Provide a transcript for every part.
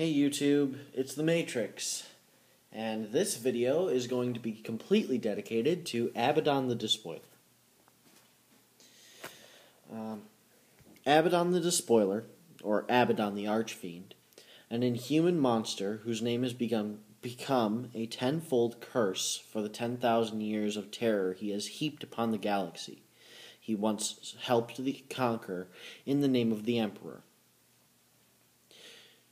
Hey YouTube, it's the Matrix, and this video is going to be completely dedicated to Abadon the Despoiler. Abadon the Despoiler, or Abadon the Archfiend, an inhuman monster whose name has become a tenfold curse for the 10,000 years of terror he has heaped upon the galaxy he once helped conquer in the name of the Emperor.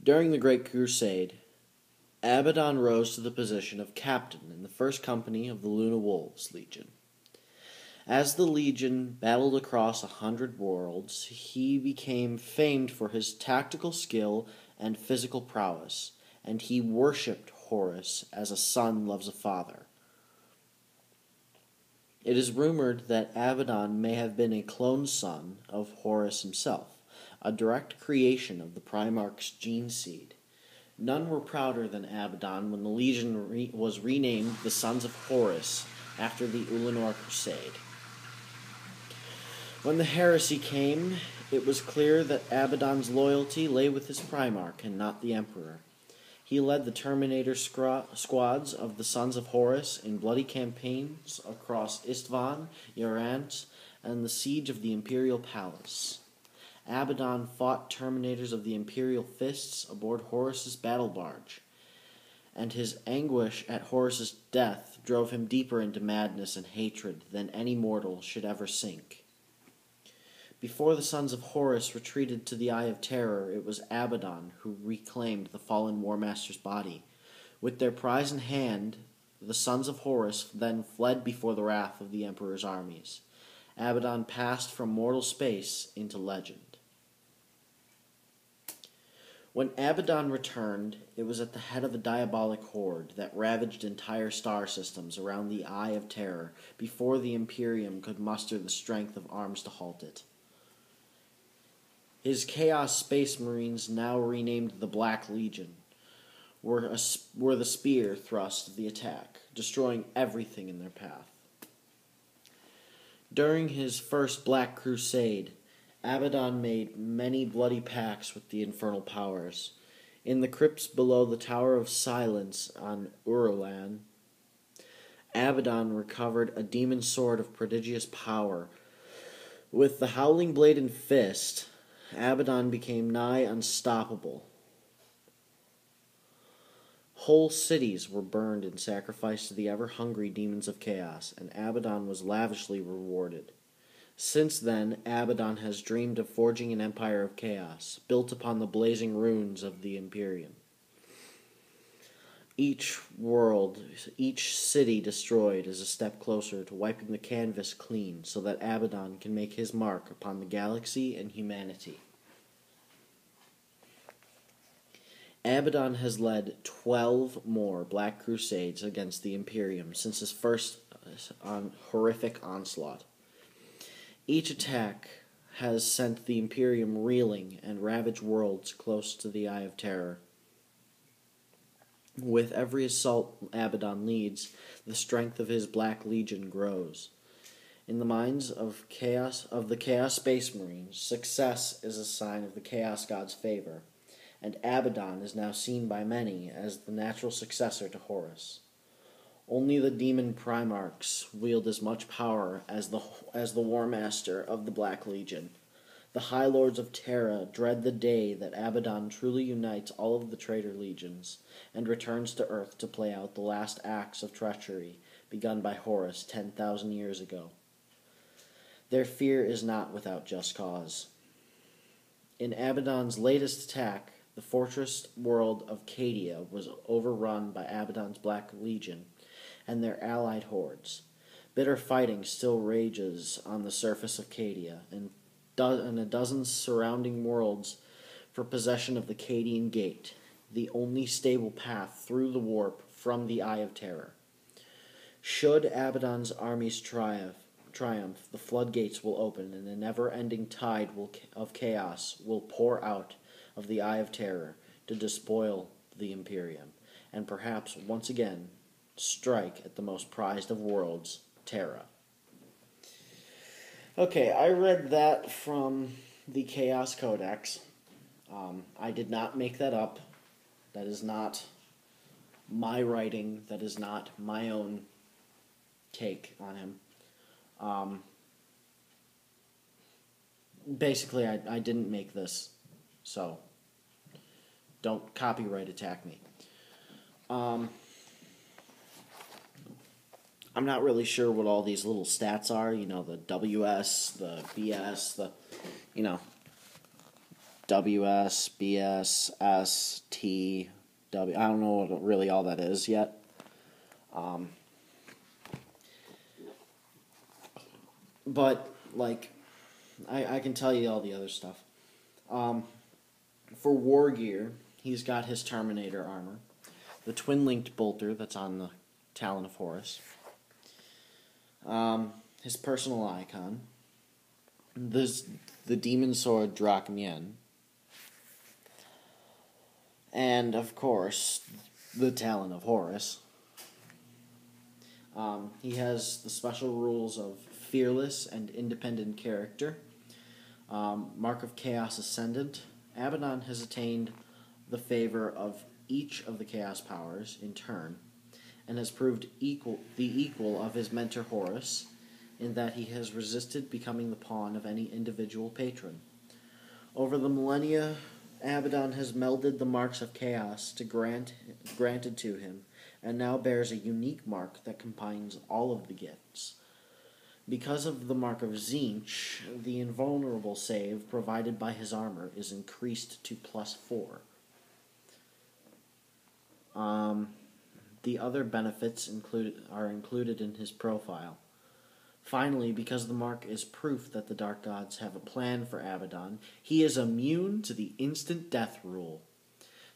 During the Great Crusade, Abadon rose to the position of captain in the first company of the Luna Wolves Legion. As the Legion battled across 100 worlds, he became famed for his tactical skill and physical prowess, and he worshipped Horus as a son loves a father. It is rumored that Abadon may have been a clone son of Horus himself, a direct creation of the Primarch's gene seed. None were prouder than Abadon when the Legion was renamed the Sons of Horus after the Ulanor Crusade. When the heresy came, it was clear that Abadon's loyalty lay with his Primarch and not the Emperor. He led the Terminator squads of the Sons of Horus in bloody campaigns across Istvan, Yarant, and the siege of the Imperial Palace. Abadon fought Terminators of the Imperial Fists aboard Horus's battle barge, and his anguish at Horus's death drove him deeper into madness and hatred than any mortal should ever sink. Before the Sons of Horus retreated to the Eye of Terror, it was Abadon who reclaimed the fallen War Master's body. With their prize in hand, the Sons of Horus then fled before the wrath of the Emperor's armies. Abadon passed from mortal space into legend. When Abadon returned, it was at the head of a diabolic horde that ravaged entire star systems around the Eye of Terror before the Imperium could muster the strength of arms to halt it. His Chaos Space Marines, now renamed the Black Legion, were the spear thrust of the attack, destroying everything in their path. During his first Black Crusade, Abadon made many bloody pacts with the infernal powers. In the crypts below the Tower of Silence on Urulan, Abadon recovered a demon sword of prodigious power. With the Howling Blade and Fist, Abadon became nigh unstoppable. Whole cities were burned in sacrifice to the ever-hungry demons of chaos, and Abadon was lavishly rewarded. Since then, Abadon has dreamed of forging an empire of chaos, built upon the blazing ruins of the Imperium. Each world, each city destroyed is a step closer to wiping the canvas clean so that Abadon can make his mark upon the galaxy and humanity. Abadon has led 12 more Black Crusades against the Imperium since his first horrific onslaught. Each attack has sent the Imperium reeling and ravaged worlds close to the Eye of Terror. With every assault Abadon leads, the strength of his Black Legion grows. In the minds of the Chaos Space Marines, success is a sign of the Chaos God's favor, and Abadon is now seen by many as the natural successor to Horus. Only the demon Primarchs wield as much power as the War Master of the Black Legion. The High Lords of Terra dread the day that Abadon truly unites all of the traitor legions and returns to Earth to play out the last acts of treachery begun by Horus 10,000 years ago. Their fear is not without just cause. In Abadon's latest attack, the fortress world of Cadia was overrun by Abadon's Black Legion and their allied hordes. Bitter fighting still rages on the surface of Cadia, and a dozen surrounding worlds for possession of the Cadian Gate, the only stable path through the warp from the Eye of Terror. Should Abadon's armies triumph, the floodgates will open, and a never-ending tide of chaos will pour out of the Eye of Terror to despoil the Imperium, and perhaps once again strike at the most prized of worlds, Terra. Okay, I read that from the Chaos Codex. I did not make that up. That is not my writing. That is not my own take on him. Basically, I didn't make this, so don't copyright attack me. I'm not really sure what all these little stats are, the WS, the BS, WS, BS, S, T, W. I don't know what really all that is yet. But, I can tell you all the other stuff. For war gear, he's got his Terminator armor, the twin-linked bolter that's on the Talon of Horus, his personal icon, the demon sword Draknyen, and, of course, the Talon of Horus. He has the special rules of fearless and independent character, Mark of Chaos Ascendant. Abadon has attained the favor of each of the Chaos powers in turn, and has proved the equal of his mentor Horus, in that he has resisted becoming the pawn of any individual patron. Over the millennia, Abadon has melded the marks of chaos granted to him, and now bears a unique mark that combines all of the gifts. Because of the mark of Tzeentch, the invulnerable save provided by his armor is increased to +4. The other benefits are included in his profile. Finally, because the mark is proof that the Dark Gods have a plan for Abadon, he is immune to the instant death rule.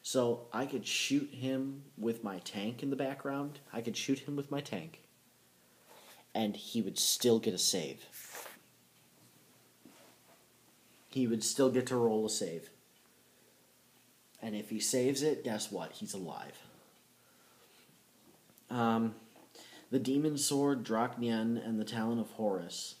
So I could shoot him with my tank in the background. I could shoot him with my tank, and he would still get a save. He would still get to roll a save. And if he saves it, guess what? He's alive. The Demon Sword, Draknyen, and the Talon of Horus.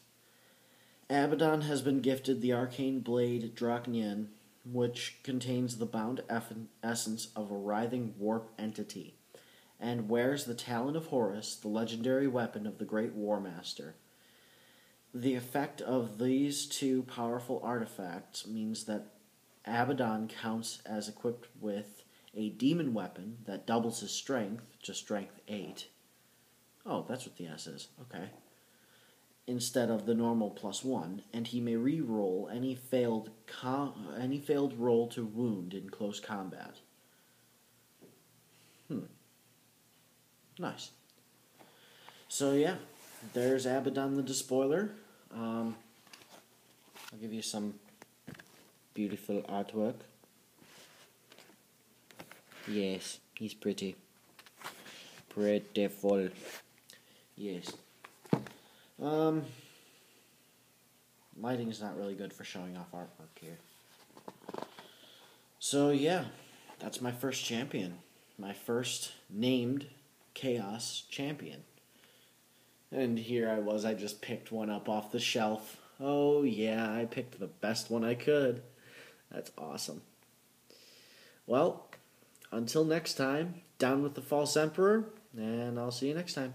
Abadon has been gifted the Arcane Blade, Draknyen, which contains the bound essence of a writhing warp entity, and wears the Talon of Horus, the legendary weapon of the Great War Master. The effect of these two powerful artifacts means that Abadon counts as equipped with a demon weapon that doubles his strength to strength 8. Oh, that's what the S is. Okay. Instead of the normal +1, and he may re-roll any failed roll to wound in close combat. Nice. So yeah, there's Abadon the Despoiler. I'll give you some beautiful artwork. Yes, he's pretty. Prettiful. Yes. Lighting is not really good for showing off artwork here. So yeah, that's my first champion. My first named Chaos champion. And here I just picked one up off the shelf. Oh yeah, I picked the best one I could. That's awesome. Well, until next time, down with the False Emperor, and I'll see you next time.